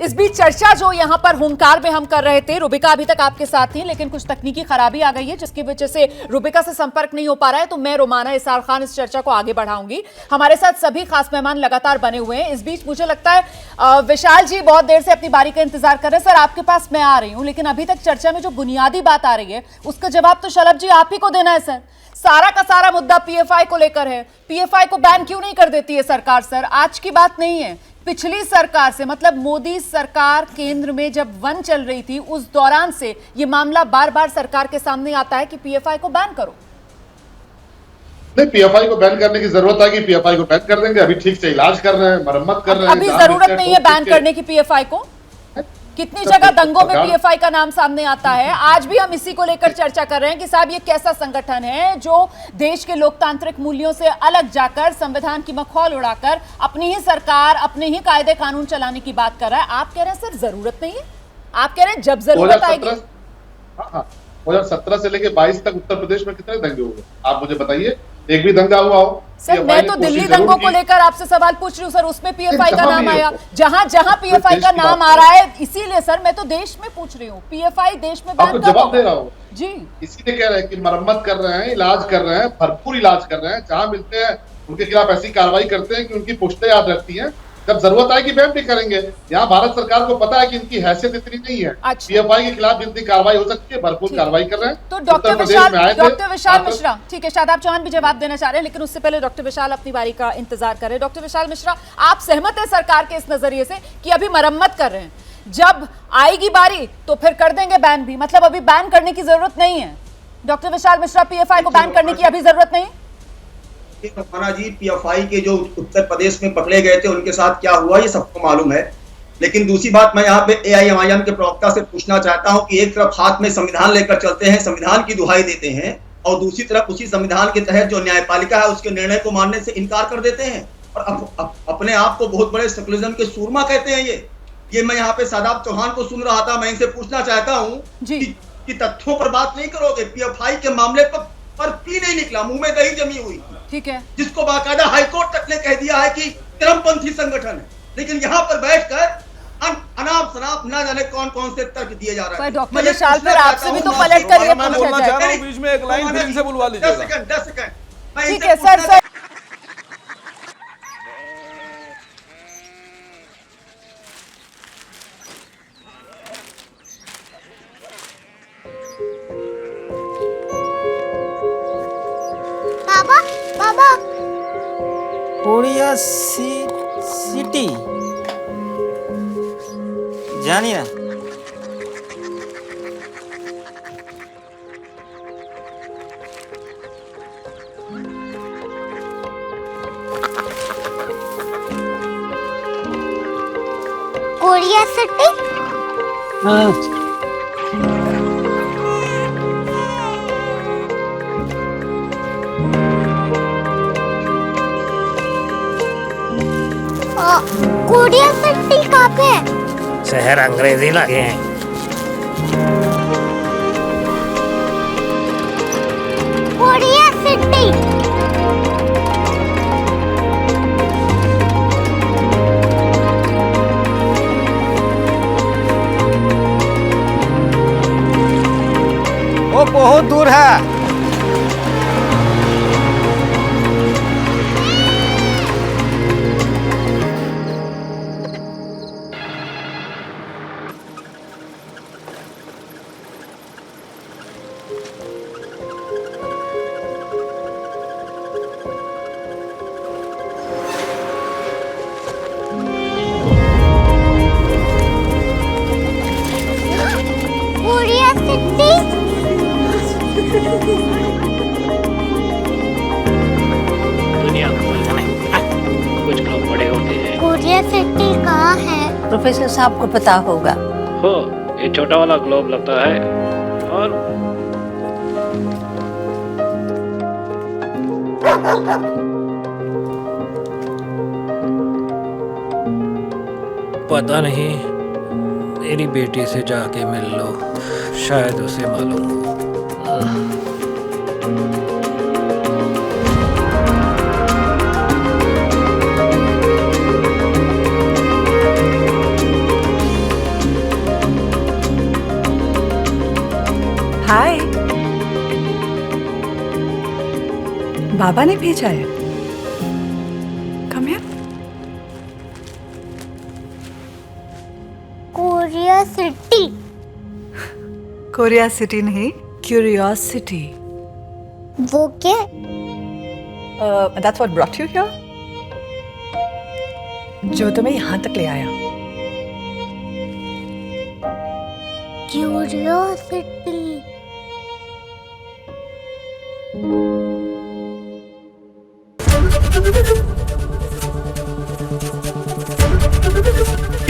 इस बीच चर्चा जो यहां पर हुंकार में हम कर रहे थे, रुबिका अभी तक आपके साथ थी, लेकिन कुछ तकनीकी खराबी आ गई है जिसकी वजह से रुबिका से संपर्क नहीं हो पा रहा है। तो मैं रोमाना इसार खान इस चर्चा को आगे बढ़ाऊंगी। हमारे साथ सभी खास मेहमान लगातार बने हुए हैं। इस बीच मुझे लगता है विशाल जी बहुत देर से अपनी बारी का इंतजार कर रहे हैं। सर, आपके पास मैं आ रही हूं, लेकिन अभी तक चर्चा में जो बुनियादी बात आ रही है उसका जवाब तो शलभ जी आप ही को देना है। सर, सारा का सारा मुद्दा पीएफआई को लेकर है। पीएफआई को बैन क्यों नहीं कर देती है सरकार? सर, आज की बात नहीं है, पिछली सरकार से, मतलब मोदी सरकार केंद्र में जब वन चल रही थी उस दौरान से ये मामला बार बार सरकार के सामने आता है कि पीएफआई को बैन करो। नहीं, पीएफआई को बैन करने की जरूरत है कि पीएफआई को बैन कर देंगे। अभी ठीक से इलाज कर रहे हैं, मरम्मत कर रहे हैं। अभी जरूरत नहीं है बैन करने की पीएफआई को। कितनी जगह दंगों में पीएफआई का नाम सामने आता है। आज भी हम इसी को लेकर चर्चा कर रहे हैं कि साहब ये कैसा संगठन है जो देश के लोकतांत्रिक मूल्यों से अलग जाकर संविधान की मखौल उड़ाकर अपनी ही सरकार, अपने ही कायदे कानून चलाने की बात कर रहा है। आप कह रहे हैं सर जरूरत नहीं है, आप कह रहे हैं जब जरूरत आएगी। 2017 से लेके 22 तक उत्तर प्रदेश में कितने दंगे हुए आप मुझे बताइए? एक भी दंगा हुआ हो? सर, मैं तो दिल्ली दंगों को लेकर आपसे सवाल पूछ रही हूँ सर, उसमें पीएफआई का नाम आया। जहां जहां पीएफआई का नाम आ रहा है, इसीलिए सर मैं तो देश में पूछ रही हूँ, पीएफआई देश में आपको जवाब दे रहा हूँ जी। इसीलिए कह रहे हैं कि मरम्मत कर रहे हैं, इलाज कर रहे हैं, भरपूर इलाज कर रहे हैं। जहां मिलते हैं उनके खिलाफ ऐसी कार्रवाई करते हैं कि उनकी पुष्टें याद रखती हैं। जब जरूरत आएगी बैन भी करेंगे। यहाँ भारत सरकार को पता है कि इनकी हैसियत इतनी नहीं है। पीएफआई के खिलाफ जितनी कार्रवाई हो सकती है भरपूर कार्रवाई कर रहे हैं। तो डॉक्टर विशाल मिश्रा, ठीक है, शायद आप चौहान भी जवाब देना चाह रहे हैं, लेकिन उससे पहले डॉक्टर विशाल अपनी बारी का इंतजार कर रहे हैं। डॉक्टर विशाल मिश्रा, आप सहमत है सरकार के इस नजरिए से कि अभी मरम्मत कर रहे हैं, जब आएगी बारी तो फिर कर देंगे बैन भी, मतलब अभी बैन करने की जरूरत नहीं है? डॉक्टर विशाल मिश्रा, पीएफआई को बैन करने की अभी जरूरत नहीं? जी, पीएफआई के जो उत्तर प्रदेश में पकड़े गए थे उनके साथ क्या हुआ ये सबको मालूम है। लेकिन दूसरी बात मैं यहाँ पे एआईएमआईएम के प्रवक्ता से पूछना चाहता हूँ कि एक तरफ हाथ में संविधान लेकर चलते हैं, संविधान की दुहाई देते हैं, और दूसरी तरफ उसी संविधान के तहत जो न्यायपालिका है उसके निर्णय को मानने से इनकार कर देते हैं और अपने आप को बहुत बड़े सेकुलरिज्म के सूरमा कहते हैं। ये मैं यहाँ पे शादाब चौहान को सुन रहा था। मैं इनसे पूछना चाहता हूँ कि तथ्यों पर बात नहीं करोगे? पीएफआई के मामले पर पी नहीं निकला, मुंह में दही जमी हुई, ठीक है, जिसको बाकायदा हाईकोर्ट तक ने कह दिया है कि चरमपंथी संगठन है, लेकिन यहाँ पर बैठकर अनाप शनाप ना जाने कौन कौन से तर्क दिए जा रहे हैं। डॉक्टर विशाल पर आपसे भी तो पलट कर ये पूछा जाए। बीच में एक लाइन फिर से बुलवा लीजिए। 10 सेकंड, ठीक है सर। कोरिया सिटी जानी ना? Korea city? हाँ। कोरिया सिटी कहाँ पे है? शहर अंग्रेजी लगे हैं। Korea city. वो बहुत दूर है। दुनिया को नहीं, कुछ लोग बड़े होते हैं। कोरिया सिटी कहाँ है? प्रोफेसर साहब को पता होगा। हो, ये छोटा वाला ग्लोब लगता है और पता नहीं, मेरी बेटी से जाके मिल लो, शायद उसे मालूम हो। बाबा ने भेजा है। Come here. Korea city. Korea city नहीं, क्यूरियोसिटी। वो क्या? That's what brought you here? जो तुम्हें यहाँ तक ले आया। क्यूरियोसिटी।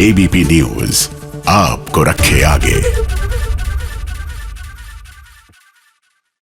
ABP न्यूज आपको रखे आगे।